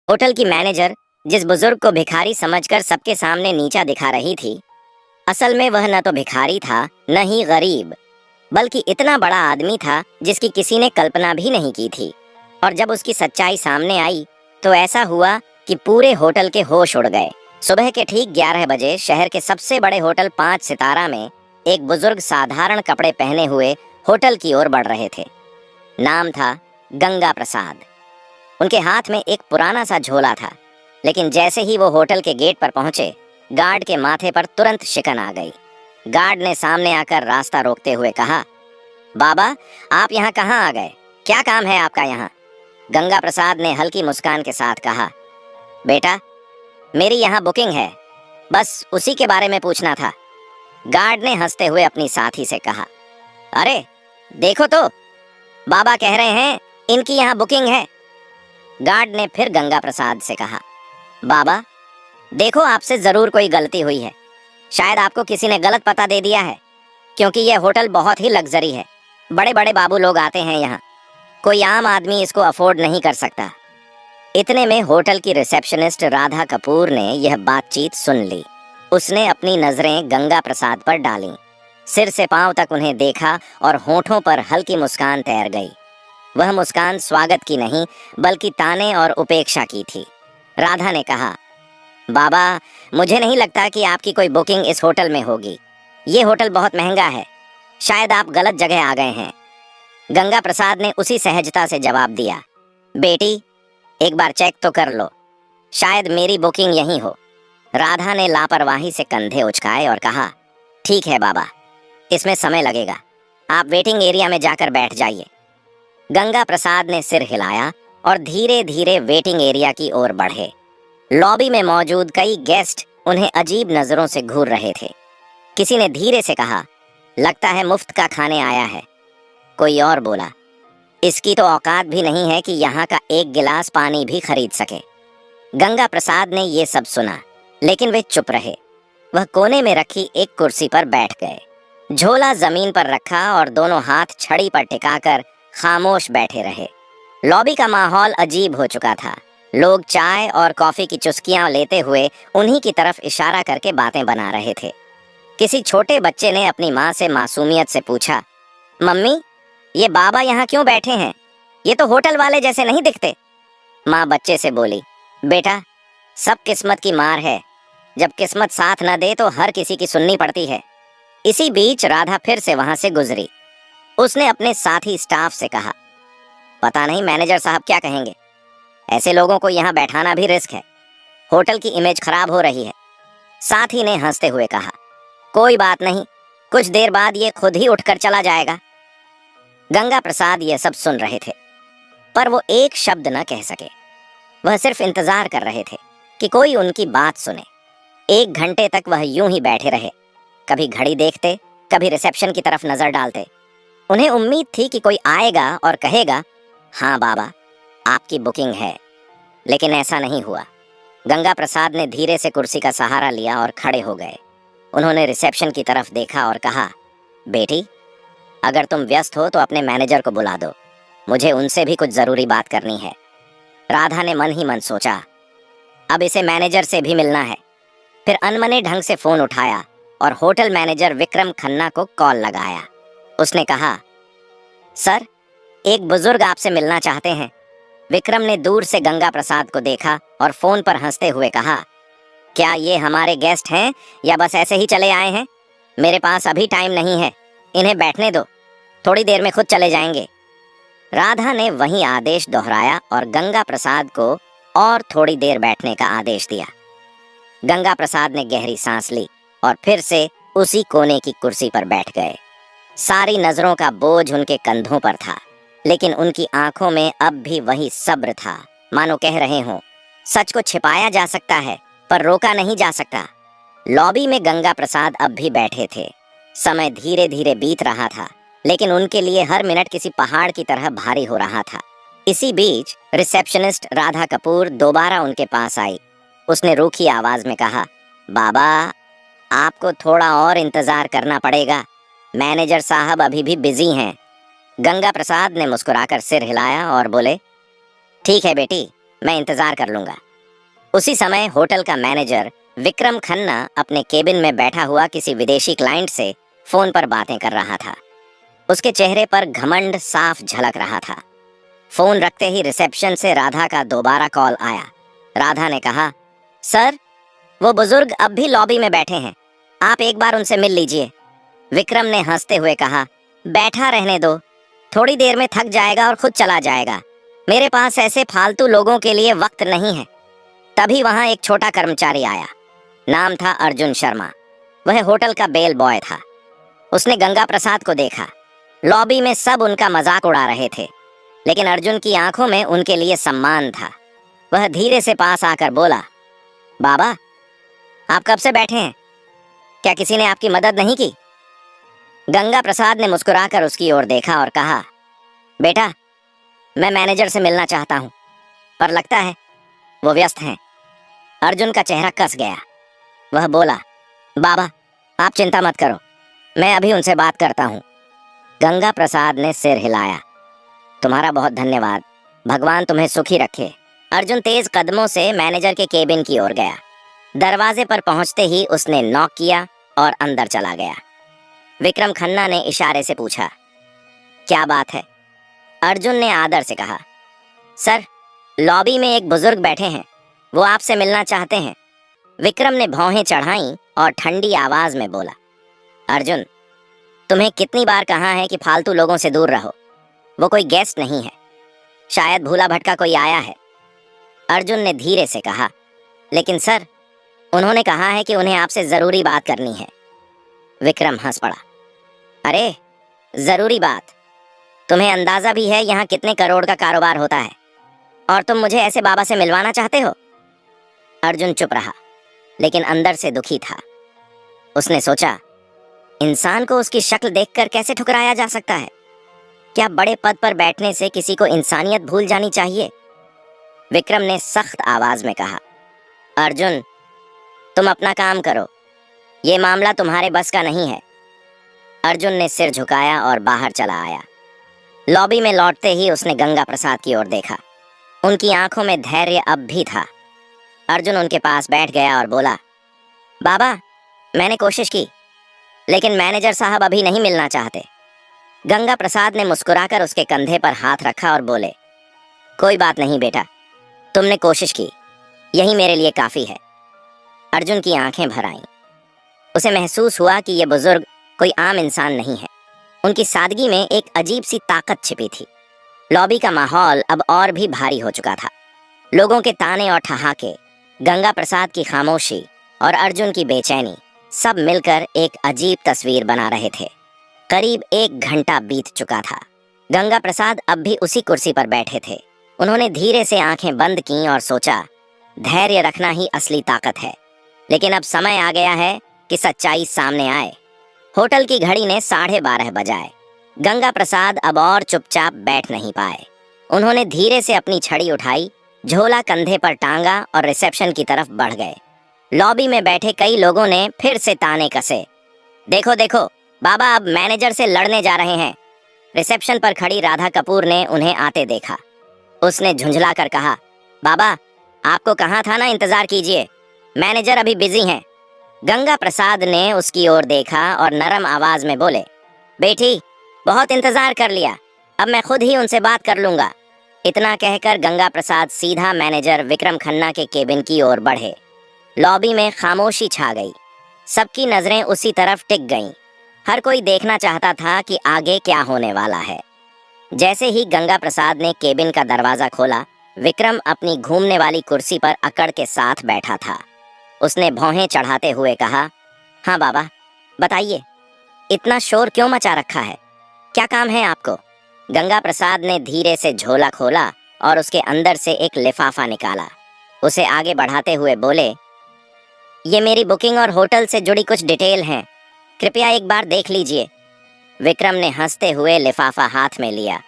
Hotel की manager जिस बुजुर्ग को भिखारी समझकर सबके सामने नीचा दिखा रही थी, असल में वह न तो भिखारी था न ही गरीब, बल्कि इतना बड़ा आदमी था जिसकी किसी ने कल्पना भी नहीं की थी। और जब उसकी सच्चाई सामने आई तो ऐसा हुआ कि पूरे होटल के होश उड़ गए। सुबह के ठीक 11 बजे शहर के सबसे बड़े होटल 5 सितारा में एक बुजुर्ग साधारण कपड़े पहने हुए होटल की ओर बढ़ रहे थे। नाम था गंगा प्रसाद। उनके हाथ में एक पुराना सा झोला था, लेकिन जैसे ही वो होटल के गेट पर पहुंचे, गार्ड के माथे पर तुरंत शिकन आ गई। गार्ड ने सामने आकर रास्ता रोकते हुए कहा, बाबा, आप यहाँ कहाँ आ गए? क्या काम है आपका यहाँ? गंगा प्रसाद ने हल्की मुस्कान के साथ कहा, बेटा, मेरी यहाँ बुकिंग है, बस उसी के बारे में पूछना था। गार्ड ने हंसते हुए अपनी साथी से कहा, अरे देखो तो, बाबा कह रहे हैं इनकी यहाँ बुकिंग है। गार्ड ने फिर गंगा प्रसाद से कहा, बाबा देखो, आपसे जरूर कोई गलती हुई है। शायद आपको किसी ने गलत पता दे दिया है, क्योंकि यह होटल बहुत ही लग्जरी है। बड़े बड़े बाबू लोग आते हैं यहाँ, कोई आम आदमी इसको अफोर्ड नहीं कर सकता। इतने में होटल की रिसेप्शनिस्ट राधा कपूर ने यह बातचीत सुन ली। उसने अपनी नजरें गंगा प्रसाद पर डालीं, सिर से पांव तक उन्हें देखा और होठों पर हल्की मुस्कान तैर गई। वह मुस्कान स्वागत की नहीं, बल्कि ताने और उपेक्षा की थी। राधा ने कहा, बाबा, मुझे नहीं लगता कि आपकी कोई बुकिंग इस होटल में होगी। ये होटल बहुत महंगा है, शायद आप गलत जगह आ गए हैं। गंगा प्रसाद ने उसी सहजता से जवाब दिया, बेटी, एक बार चेक तो कर लो, शायद मेरी बुकिंग यहीं हो। राधा ने लापरवाही से कंधे उचकाए और कहा, ठीक है बाबा, इसमें समय लगेगा, आप वेटिंग एरिया में जाकर बैठ जाइए। गंगा प्रसाद ने सिर हिलाया और धीरे धीरे वेटिंग एरिया की ओर बढ़े। लॉबी में मौजूद कई गेस्ट उन्हें अजीब नजरों से घूर रहे थे। किसी ने धीरे से कहा, लगता है मुफ्त का खाने आया है। कोई और बोला, इसकी तो औकात भी नहीं है कि यहाँ का एक गिलास पानी भी खरीद सके। गंगा प्रसाद ने ये सब सुना, लेकिन वे चुप रहे। वह कोने में रखी एक कुर्सी पर बैठ गए, झोला जमीन पर रखा और दोनों हाथ छड़ी पर टिकाकर खामोश बैठे रहे। लॉबी का माहौल अजीब हो चुका था। लोग चाय और कॉफी की चुस्कियां लेते हुए उन्हीं की तरफ इशारा करके बातें बना रहे थे। किसी छोटे बच्चे ने अपनी माँ से मासूमियत से पूछा, मम्मी, ये बाबा यहाँ क्यों बैठे हैं? ये तो होटल वाले जैसे नहीं दिखते। माँ बच्चे से बोली, बेटा, सब किस्मत की मार है, जब किस्मत साथ न दे तो हर किसी की सुननी पड़ती है। इसी बीच राधा फिर से वहां से गुजरी। उसने अपने साथी स्टाफ से कहा, पता नहीं मैनेजर साहब क्या कहेंगे। ऐसे लोगों को यहाँ बैठाना भी रिस्क है, होटल की इमेज खराब हो रही है। साथी ने हंसते हुए कहा, कोई बात नहीं, कुछ देर बाद ये खुद ही उठकर चला जाएगा। गंगा प्रसाद ये सब सुन रहे थे, पर वो एक शब्द न कह सके। वह सिर्फ इंतजार कर रहे थे कि कोई उनकी बात सुने। 1 घंटे तक वह यूं ही बैठे रहे, कभी घड़ी देखते, कभी रिसेप्शन की तरफ नजर डालते। उन्हें उम्मीद थी कि कोई आएगा और कहेगा, हाँ बाबा, आपकी बुकिंग है, लेकिन ऐसा नहीं हुआ। गंगा प्रसाद ने धीरे से कुर्सी का सहारा लिया और खड़े हो गए। उन्होंने रिसेप्शन की तरफ देखा और कहा, बेटी, अगर तुम व्यस्त हो तो अपने मैनेजर को बुला दो, मुझे उनसे भी कुछ जरूरी बात करनी है। राधा ने मन ही मन सोचा, अब इसे मैनेजर से भी मिलना है। फिर अनमने ढंग से फोन उठाया और होटल मैनेजर विक्रम खन्ना को कॉल लगाया। उसने कहा, सर, एक बुजुर्ग आपसे मिलना चाहते हैं। विक्रम ने दूर से गंगा प्रसाद को देखा और फोन पर हंसते हुए कहा, क्या ये हमारे गेस्ट हैं या बस ऐसे ही चले आए हैं? मेरे पास अभी टाइम नहीं है, इन्हें बैठने दो, थोड़ी देर में खुद चले जाएंगे। राधा ने वही आदेश दोहराया और गंगा प्रसाद को और थोड़ी देर बैठने का आदेश दिया। गंगा प्रसाद ने गहरी सांस ली और फिर से उसी कोने की कुर्सी पर बैठ गए। सारी नजरों का बोझ उनके कंधों पर था, लेकिन उनकी आंखों में अब भी वही सब्र था, मानो कह रहे हों, सच को छिपाया जा सकता है पर रोका नहीं जा सकता। लॉबी में गंगा प्रसाद अब भी बैठे थे। समय धीरे धीरे बीत रहा था, लेकिन उनके लिए हर मिनट किसी पहाड़ की तरह भारी हो रहा था। इसी बीच रिसेप्शनिस्ट राधा कपूर दोबारा उनके पास आई। उसने रूखी आवाज में कहा, बाबा, आपको थोड़ा और इंतजार करना पड़ेगा, मैनेजर साहब अभी भी बिजी हैं। गंगा प्रसाद ने मुस्कुराकर सिर हिलाया और बोले, ठीक है बेटी, मैं इंतजार कर लूंगा। उसी समय होटल का मैनेजर विक्रम खन्ना अपने केबिन में बैठा हुआ किसी विदेशी क्लाइंट से फोन पर बातें कर रहा था। उसके चेहरे पर घमंड साफ झलक रहा था। फोन रखते ही रिसेप्शन से राधा का दोबारा कॉल आया। राधा ने कहा, सर, वो बुजुर्ग अब भी लॉबी में बैठे हैं, आप एक बार उनसे मिल लीजिए। विक्रम ने हंसते हुए कहा, बैठा रहने दो, थोड़ी देर में थक जाएगा और खुद चला जाएगा। मेरे पास ऐसे फालतू लोगों के लिए वक्त नहीं है। तभी वहां एक छोटा कर्मचारी आया। नाम था अर्जुन शर्मा। वह होटल का बेल बॉय था। उसने गंगा प्रसाद को देखा। लॉबी में सब उनका मजाक उड़ा रहे थे, लेकिन अर्जुन की आंखों में उनके लिए सम्मान था। वह धीरे से पास आकर बोला, बाबा, आप कब से बैठे हैं? क्या किसी ने आपकी मदद नहीं की? गंगा प्रसाद ने मुस्कुराकर उसकी ओर देखा और कहा, बेटा, मैं मैनेजर से मिलना चाहता हूं, पर लगता है वो व्यस्त हैं। अर्जुन का चेहरा कस गया। वह बोला, बाबा, आप चिंता मत करो, मैं अभी उनसे बात करता हूं। गंगा प्रसाद ने सिर हिलाया। तुम्हारा बहुत धन्यवाद, भगवान तुम्हें सुखी रखे। अर्जुन तेज कदमों से मैनेजर के केबिन की ओर गया। दरवाजे पर पहुंचते ही उसने नॉक किया और अंदर चला गया। विक्रम खन्ना ने इशारे से पूछा, क्या बात है? अर्जुन ने आदर से कहा, सर, लॉबी में एक बुजुर्ग बैठे हैं, वो आपसे मिलना चाहते हैं। विक्रम ने भौहें चढ़ाईं और ठंडी आवाज में बोला, अर्जुन, तुम्हें कितनी बार कहा है कि फालतू लोगों से दूर रहो। वो कोई गेस्ट नहीं है, शायद भूला भटका कोई आया है। अर्जुन ने धीरे से कहा, लेकिन सर, उन्होंने कहा है कि उन्हें आपसे जरूरी बात करनी है। विक्रम हंस पड़ा। अरे, जरूरी बात? तुम्हें अंदाजा भी है यहाँ कितने करोड़ का कारोबार होता है, और तुम मुझे ऐसे बाबा से मिलवाना चाहते हो? अर्जुन चुप रहा, लेकिन अंदर से दुखी था। उसने सोचा, इंसान को उसकी शक्ल देखकर कैसे ठुकराया जा सकता है? क्या बड़े पद पर बैठने से किसी को इंसानियत भूल जानी चाहिए? विक्रम ने सख्त आवाज में कहा, अर्जुन, तुम अपना काम करो, ये मामला तुम्हारे बस का नहीं है। अर्जुन ने सिर झुकाया और बाहर चला आया। लॉबी में लौटते ही उसने गंगा प्रसाद की ओर देखा। उनकी आंखों में धैर्य अब भी था। अर्जुन उनके पास बैठ गया और बोला, बाबा, मैंने कोशिश की, लेकिन मैनेजर साहब अभी नहीं मिलना चाहते। गंगा प्रसाद ने मुस्कुराकर उसके कंधे पर हाथ रखा और बोले, कोई बात नहीं बेटा, तुमने कोशिश की, यही मेरे लिए काफी है। अर्जुन की आंखें भर आईं। उसे महसूस हुआ कि यह बुजुर्ग कोई आम इंसान नहीं है। उनकी सादगी में एक अजीब सी ताकत छिपी थी। लॉबी का माहौल अब और भी भारी हो चुका था। लोगों के ताने और ठहाके, गंगा प्रसाद की खामोशी और अर्जुन की बेचैनी सब मिलकर एक अजीब तस्वीर बना रहे थे। करीब 1 घंटा बीत चुका था। गंगा प्रसाद अब भी उसी कुर्सी पर बैठे थे। उन्होंने धीरे से आंखें बंद कीं और सोचा, धैर्य रखना ही असली ताकत है। लेकिन अब समय आ गया है कि सच्चाई सामने आए। होटल की घड़ी ने 12:30 बजाए। गंगा प्रसाद अब और चुपचाप बैठ नहीं पाए। उन्होंने धीरे से अपनी छड़ी उठाई, झोला कंधे पर टांगा और रिसेप्शन की तरफ बढ़ गए। लॉबी में बैठे कई लोगों ने फिर से ताने कसे, देखो देखो, बाबा अब मैनेजर से लड़ने जा रहे हैं। रिसेप्शन पर खड़ी राधा कपूर ने उन्हें आते देखा। उसने झुंझला कर कहा, बाबा, आपको कहा था ना इंतजार कीजिए, मैनेजर अभी बिजी हैं। गंगा प्रसाद ने उसकी ओर देखा और नरम आवाज में बोले, बेटी, बहुत इंतजार कर लिया, अब मैं खुद ही उनसे बात कर लूंगा। इतना कहकर गंगा प्रसाद सीधा मैनेजर विक्रम खन्ना के केबिन की ओर बढ़े। लॉबी में खामोशी छा गई। सबकी नजरें उसी तरफ टिक गईं। हर कोई देखना चाहता था कि आगे क्या होने वाला है। जैसे ही गंगा प्रसाद ने केबिन का दरवाजा खोला, विक्रम अपनी घूमने वाली कुर्सी पर अकड़ के साथ बैठा था। उसने भौहें चढ़ाते हुए कहा, हाँ बाबा, बताइए, इतना शोर क्यों मचा रखा है? क्या काम है आपको? गंगा प्रसाद ने धीरे से झोला खोला और उसके अंदर से एक लिफाफा निकाला। उसे आगे बढ़ाते हुए बोले, ये मेरी बुकिंग और होटल से जुड़ी कुछ डिटेल हैं, कृपया एक बार देख लीजिए। विक्रम ने हंसते हुए लिफाफा हाथ में लिया,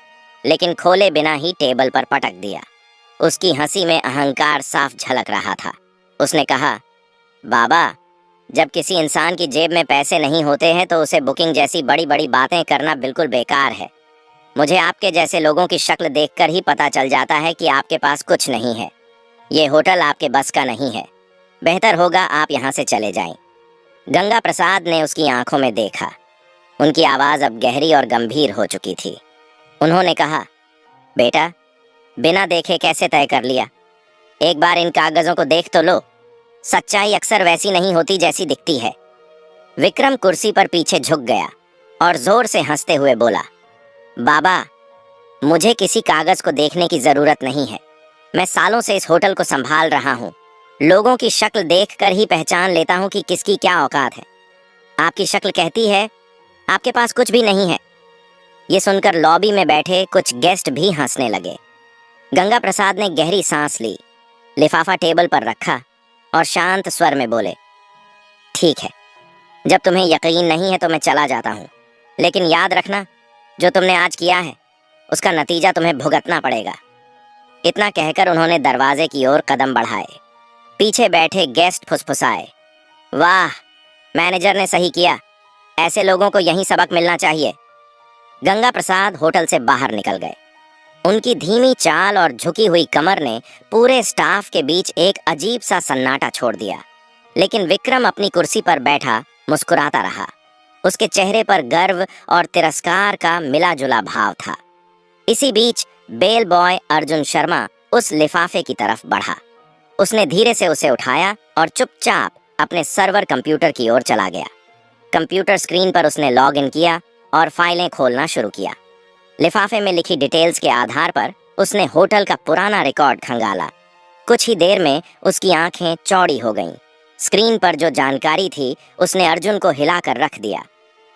लेकिन खोले बिना ही टेबल पर पटक दिया। उसकी हंसी में अहंकार साफ झलक रहा था। उसने कहा, बाबा, जब किसी इंसान की जेब में पैसे नहीं होते हैं तो उसे बुकिंग जैसी बड़ी बड़ी बातें करना बिल्कुल बेकार है। मुझे आपके जैसे लोगों की शक्ल देखकर ही पता चल जाता है कि आपके पास कुछ नहीं है। ये होटल आपके बस का नहीं है। बेहतर होगा आप यहाँ से चले जाएं। गंगा प्रसाद ने उसकी आंखों में देखा। उनकी आवाज अब गहरी और गंभीर हो चुकी थी। उन्होंने कहा, बेटा, बिना देखे कैसे तय कर लिया? एक बार इन कागजों को देख तो लो। सच्चाई अक्सर वैसी नहीं होती जैसी दिखती है। विक्रम कुर्सी पर पीछे झुक गया और जोर से हंसते हुए बोला, बाबा, मुझे किसी कागज को देखने की जरूरत नहीं है। मैं सालों से इस होटल को संभाल रहा हूँ। लोगों की शक्ल देखकर ही पहचान लेता हूँ कि किसकी क्या औकात है। आपकी शक्ल कहती है आपके पास कुछ भी नहीं है। ये सुनकर लॉबी में बैठे कुछ गेस्ट भी हंसने लगे। गंगा प्रसाद ने गहरी सांस ली, लिफाफा टेबल पर रखा और शांत स्वर में बोले, ठीक है, जब तुम्हें यकीन नहीं है तो मैं चला जाता हूँ। लेकिन याद रखना, जो तुमने आज किया है उसका नतीजा तुम्हें भुगतना पड़ेगा। इतना कहकर उन्होंने दरवाजे की ओर कदम बढ़ाए। पीछे बैठे गेस्ट फुसफुसाए, वाह, मैनेजर ने सही किया। ऐसे लोगों को यही सबक मिलना चाहिए। गंगा प्रसाद होटल से बाहर निकल गए। उनकी धीमी चाल और झुकी हुई कमर ने पूरे स्टाफ के बीच एक अजीब सा सन्नाटा छोड़ दिया। लेकिन विक्रम अपनी कुर्सी पर बैठा मुस्कुराता रहा। उसके चेहरे पर गर्व और तिरस्कार का मिला जुला भाव था। इसी बीच बेल बॉय अर्जुन शर्मा उस लिफाफे की तरफ बढ़ा। उसने धीरे से उसे उठाया और चुपचाप अपने सर्वर कंप्यूटर की ओर चला गया। कंप्यूटर स्क्रीन पर उसने लॉग इन किया और फाइलें खोलना शुरू किया। लिफाफे में लिखी डिटेल्स के आधार पर उसने होटल का पुराना रिकॉर्ड खंगाला। कुछ ही देर में उसकी आंखें चौड़ी हो गईं। स्क्रीन पर जो जानकारी थी उसने अर्जुन को हिलाकर रख दिया।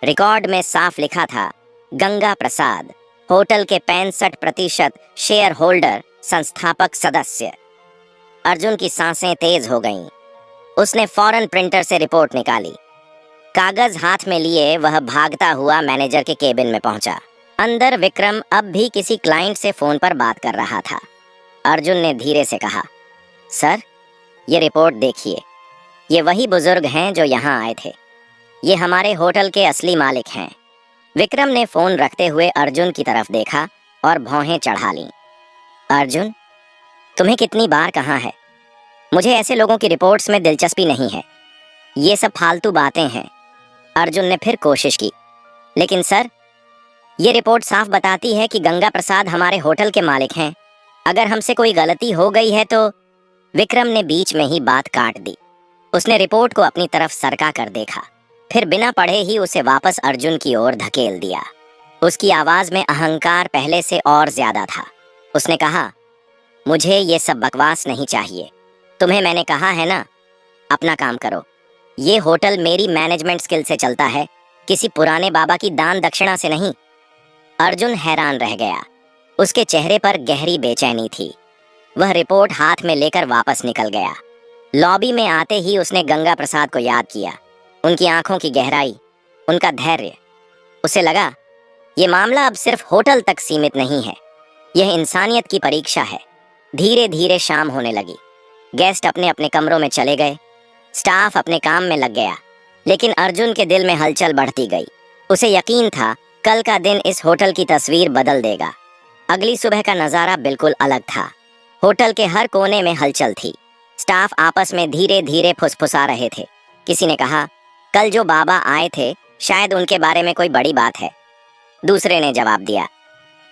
रिकॉर्ड में साफ लिखा था, गंगा प्रसाद, होटल के 65% शेयर होल्डर, संस्थापक सदस्य। अर्जुन की सांसें तेज हो गईं। उसने फौरन प्रिंटर से रिपोर्ट निकाली। कागज हाथ में लिए वह भागता हुआ मैनेजर के केबिन में पहुंचा। अंदर विक्रम अब भी किसी क्लाइंट से फोन पर बात कर रहा था। अर्जुन ने धीरे से कहा, सर, ये रिपोर्ट देखिए। ये वही बुजुर्ग हैं जो यहाँ आए थे। ये हमारे होटल के असली मालिक हैं। विक्रम ने फोन रखते हुए अर्जुन की तरफ देखा और भौहें चढ़ा लीं। अर्जुन, तुम्हें कितनी बार कहा है, मुझे ऐसे लोगों की रिपोर्ट्स में दिलचस्पी नहीं है। ये सब फालतू बातें हैं। अर्जुन ने फिर कोशिश की, लेकिन सर, ये रिपोर्ट साफ बताती है कि गंगा प्रसाद हमारे होटल के मालिक हैं। अगर हमसे कोई गलती हो गई है तो। विक्रम ने बीच में ही बात काट दी। उसने रिपोर्ट को अपनी तरफ सरका कर देखा, फिर बिना पढ़े ही उसे वापस अर्जुन की ओर धकेल दिया। उसकी आवाज में अहंकार पहले से और ज्यादा था। उसने कहा, मुझे ये सब बकवास नहीं चाहिए। तुम्हें मैंने कहा है ना, अपना काम करो। ये होटल मेरी मैनेजमेंट स्किल से चलता है, किसी पुराने बाबा की दान दक्षिणा से नहीं। अर्जुन हैरान रह गया। उसके चेहरे पर गहरी बेचैनी थी। वह रिपोर्ट हाथ में लेकर वापस निकल गया। लॉबी में आते ही उसने गंगा प्रसाद को याद किया। उनकी आंखों की गहराई, उनका धैर्य। उसे लगा, ये मामला अब सिर्फ होटल तक सीमित नहीं है, यह इंसानियत की परीक्षा है। धीरे धीरे शाम होने लगी। गेस्ट अपने अपने कमरों में चले गए। स्टाफ अपने काम में लग गया। लेकिन अर्जुन के दिल में हलचल बढ़ती गई। उसे यकीन था कल का दिन इस होटल की तस्वीर बदल देगा। अगली सुबह का नजारा बिल्कुल अलग था। होटल के हर कोने में हलचल थी। स्टाफ आपस में धीरे धीरे फुसफुसा रहे थे। किसी ने कहा, कल जो बाबा आए थे शायद उनके बारे में कोई बड़ी बात है। दूसरे ने जवाब दिया,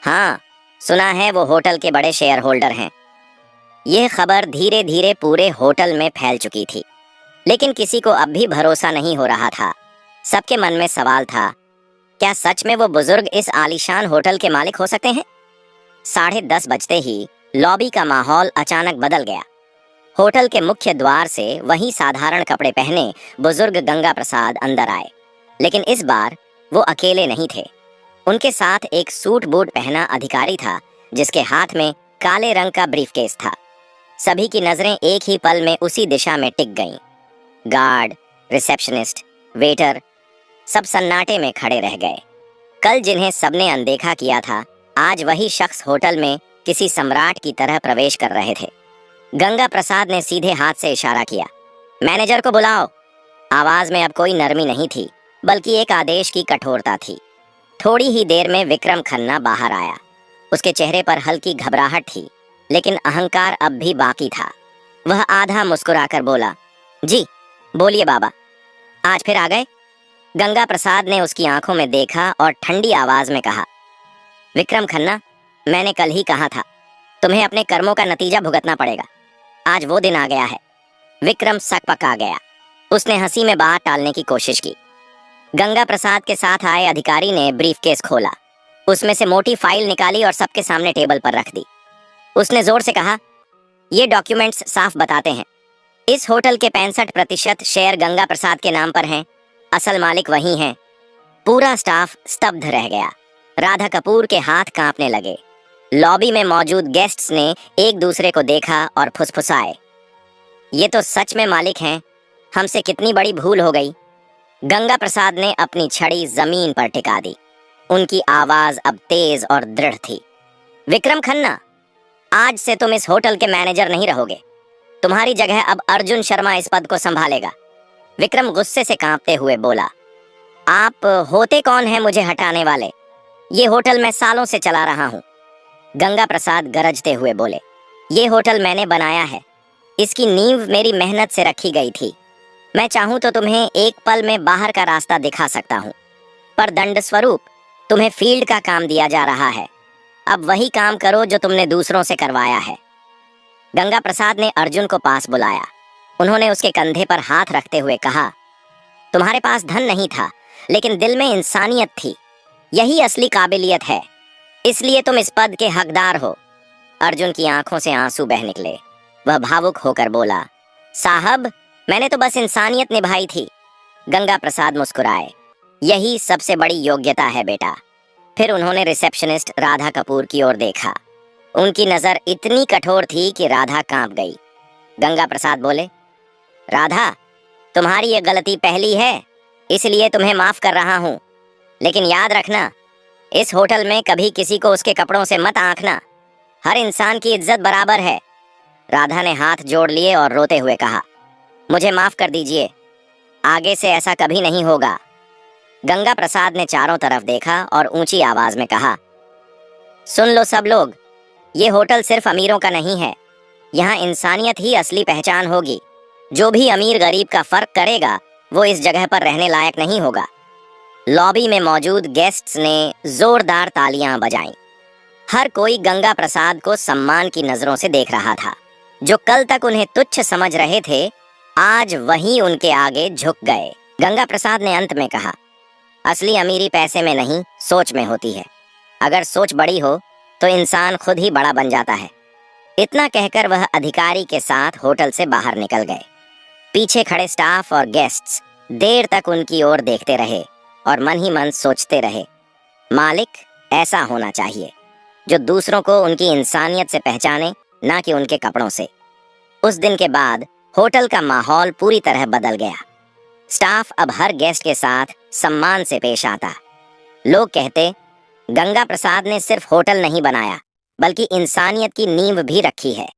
हाँ, सुना है वो होटल के बड़े शेयर होल्डर हैं। यह खबर धीरे धीरे पूरे होटल में फैल चुकी थी। लेकिन किसी को अब भी भरोसा नहीं हो रहा था। सबके मन में सवाल था, क्या सच में वो बुजुर्ग इस आलीशान होटल के मालिक हो सकते हैं? 10:30 बजते ही लॉबी का माहौल अचानक बदल गया। होटल के मुख्य द्वार से वही साधारण कपड़े पहने बुजुर्ग गंगा प्रसाद अंदर आए। लेकिन इस बार वो अकेले नहीं थे। उनके साथ एक सूट बूट पहना अधिकारी था, जिसके हाथ में काले रंग का ब्रीफकेस था। सभी की नजरें एक ही पल में उसी दिशा में टिक गईं। गार्ड, रिसेप्शनिस्ट, वेटर सब सन्नाटे में खड़े रह गए। कल जिन्हें सबने अनदेखा किया था, आज वही शख्स होटल में किसी सम्राट की तरह प्रवेश कर रहे थे। गंगा प्रसाद ने सीधे हाथ से इशारा किया, मैनेजर को बुलाओ। आवाज में अब कोई नरमी नहीं थी, बल्कि एक आदेश की कठोरता थी। थोड़ी ही देर में विक्रम खन्ना बाहर आया। उसके चेहरे पर हल्की घबराहट थी, लेकिन अहंकार अब भी बाकी था। वह आधा मुस्कुराकर बोला, जी बोलिए बाबा, आज फिर आ गए? गंगा प्रसाद ने उसकी आंखों में देखा और ठंडी आवाज में कहा, विक्रम खन्ना, मैंने कल ही कहा था, तुम्हें अपने कर्मों का नतीजा भुगतना पड़ेगा। आज वो दिन आ गया है। विक्रम सकपका गया। उसने हंसी में बात टालने की कोशिश की। गंगा प्रसाद के साथ आए अधिकारी ने ब्रीफकेस खोला, उसमें से मोटी फाइल निकाली और सबके सामने टेबल पर रख दी। उसने जोर से कहा, ये डॉक्यूमेंट्स साफ बताते हैं, इस होटल के 65% शेयर गंगा प्रसाद के नाम पर हैं। असल मालिक वही हैं। पूरा स्टाफ स्तब्ध रह गया। राधा कपूर के हाथ कांपने लगे। लॉबी में मौजूद गेस्ट्स ने एक दूसरे को देखा और फुसफुसाए, ये तो सच में मालिक हैं, हमसे कितनी बड़ी भूल हो गई। गंगा प्रसाद ने अपनी छड़ी जमीन पर टिका दी। उनकी आवाज अब तेज और दृढ़ थी। विक्रम खन्ना, आज से तुम इस होटल के मैनेजर नहीं रहोगे। तुम्हारी जगह अब अर्जुन शर्मा इस पद को संभालेगा। विक्रम गुस्से से कांपते हुए बोला, आप होते कौन हैं मुझे हटाने वाले? ये होटल मैं सालों से चला रहा हूँ। गंगा प्रसाद गरजते हुए बोले, ये होटल मैंने बनाया है, इसकी नींव मेरी मेहनत से रखी गई थी। मैं चाहूं तो तुम्हें एक पल में बाहर का रास्ता दिखा सकता हूं, पर दंड स्वरूप तुम्हें फील्ड का काम दिया जा रहा है। अब वही काम करो जो तुमने दूसरों से करवाया है। गंगा प्रसाद ने अर्जुन को पास बुलाया। उन्होंने उसके कंधे पर हाथ रखते हुए कहा, तुम्हारे पास धन नहीं था, लेकिन दिल में इंसानियत थी। यही असली काबिलियत है, इसलिए तुम इस पद के हकदार हो। अर्जुन की आंखों से आंसू बह निकले। वह भावुक होकर बोला, साहब, मैंने तो बस इंसानियत निभाई थी। गंगा प्रसाद मुस्कुराए, यही सबसे बड़ी योग्यता है बेटा। फिर उन्होंने रिसेप्शनिस्ट राधा कपूर की ओर देखा। उनकी नजर इतनी कठोर थी कि राधा कांप गई। गंगा प्रसाद बोले, राधा, तुम्हारी ये गलती पहली है, इसलिए तुम्हें माफ कर रहा हूं, लेकिन याद रखना, इस होटल में कभी किसी को उसके कपड़ों से मत आंकना। हर इंसान की इज्जत बराबर है। राधा ने हाथ जोड़ लिए और रोते हुए कहा, मुझे माफ कर दीजिए, आगे से ऐसा कभी नहीं होगा। गंगा प्रसाद ने चारों तरफ देखा और ऊंची आवाज में कहा, सुन लो सब लोग, ये होटल सिर्फ अमीरों का नहीं है। यहाँ इंसानियत ही असली पहचान होगी। जो भी अमीर गरीब का फर्क करेगा, वो इस जगह पर रहने लायक नहीं होगा। लॉबी में मौजूद गेस्ट्स ने जोरदार तालियां बजाईं। हर कोई गंगा प्रसाद को सम्मान की नजरों से देख रहा था। जो कल तक उन्हें तुच्छ समझ रहे थे, आज वही उनके आगे झुक गए। गंगा प्रसाद ने अंत में कहा, असली अमीरी पैसे में नहीं, सोच में होती है। अगर सोच बड़ी हो तो इंसान खुद ही बड़ा बन जाता है। इतना कहकर वह अधिकारी के साथ होटल से बाहर निकल गए। पीछे खड़े स्टाफ और गेस्ट्स देर तक उनकी ओर देखते रहे और मन ही मन सोचते रहे, मालिक ऐसा होना चाहिए जो दूसरों को उनकी इंसानियत से पहचाने, ना कि उनके कपड़ों से। उस दिन के बाद होटल का माहौल पूरी तरह बदल गया। स्टाफ अब हर गेस्ट के साथ सम्मान से पेश आता। लोग कहते, गंगा प्रसाद ने सिर्फ होटल नहीं बनाया, बल्कि इंसानियत की नींव भी रखी है।